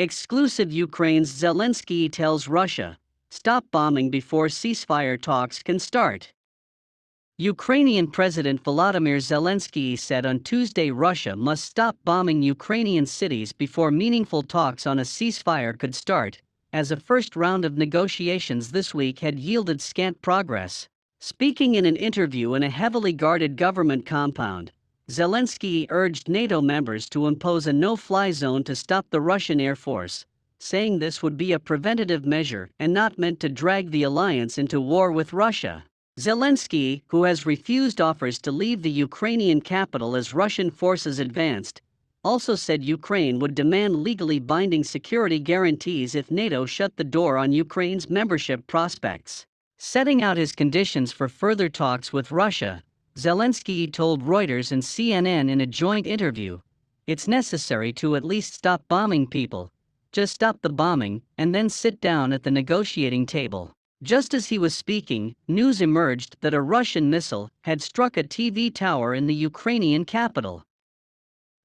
Exclusive. Ukraine's Zelenskyy tells Russia, stop bombing before ceasefire talks can start. Ukrainian President Volodymyr Zelensky said on Tuesday Russia must stop bombing Ukrainian cities before meaningful talks on a ceasefire could start, as a first round of negotiations this week had yielded scant progress. Speaking in an interview in a heavily guarded government compound, Zelensky urged NATO members to impose a no-fly zone to stop the Russian Air Force, saying this would be a preventative measure and not meant to drag the alliance into war with Russia. Zelensky, who has refused offers to leave the Ukrainian capital as Russian forces advanced, also said Ukraine would demand legally binding security guarantees if NATO shut the door on Ukraine's membership prospects. Setting out his conditions for further talks with Russia, Zelensky told Reuters and CNN in a joint interview, "It's necessary to at least stop bombing people. Just stop the bombing and then sit down at the negotiating table." Just as he was speaking, news emerged that a Russian missile had struck a TV tower in the Ukrainian capital.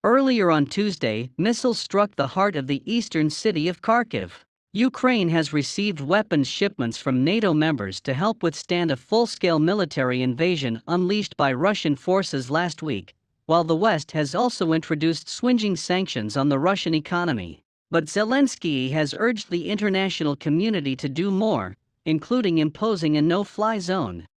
Earlier on Tuesday, missiles struck the heart of the eastern city of Kharkiv. Ukraine has received weapons shipments from NATO members to help withstand a full-scale military invasion unleashed by Russian forces last week, while the West has also introduced swinging sanctions on the Russian economy. But Zelensky has urged the international community to do more, including imposing a no-fly zone.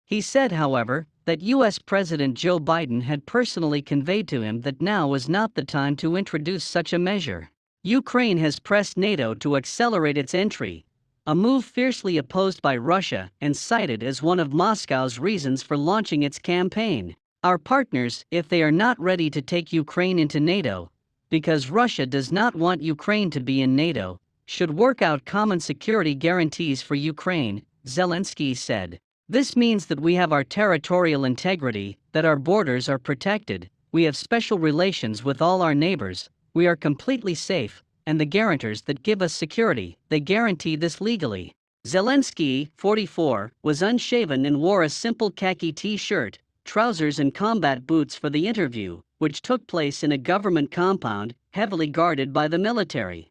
He said, however, that U.S. President Joe Biden had personally conveyed to him that now was not the time to introduce such a measure. Ukraine has pressed NATO to accelerate its entry, a move fiercely opposed by Russia and cited as one of Moscow's reasons for launching its campaign. Our partners, if they are not ready to take Ukraine into NATO, because Russia does not want Ukraine to be in NATO, should work out common security guarantees for Ukraine, Zelensky said. This means that we have our territorial integrity, that our borders are protected, we have special relations with all our neighbors, we are completely safe, and the guarantors that give us security, they guarantee this legally. Zelensky, 44, was unshaven and wore a simple khaki t-shirt, trousers and combat boots for the interview, which took place in a government compound, heavily guarded by the military.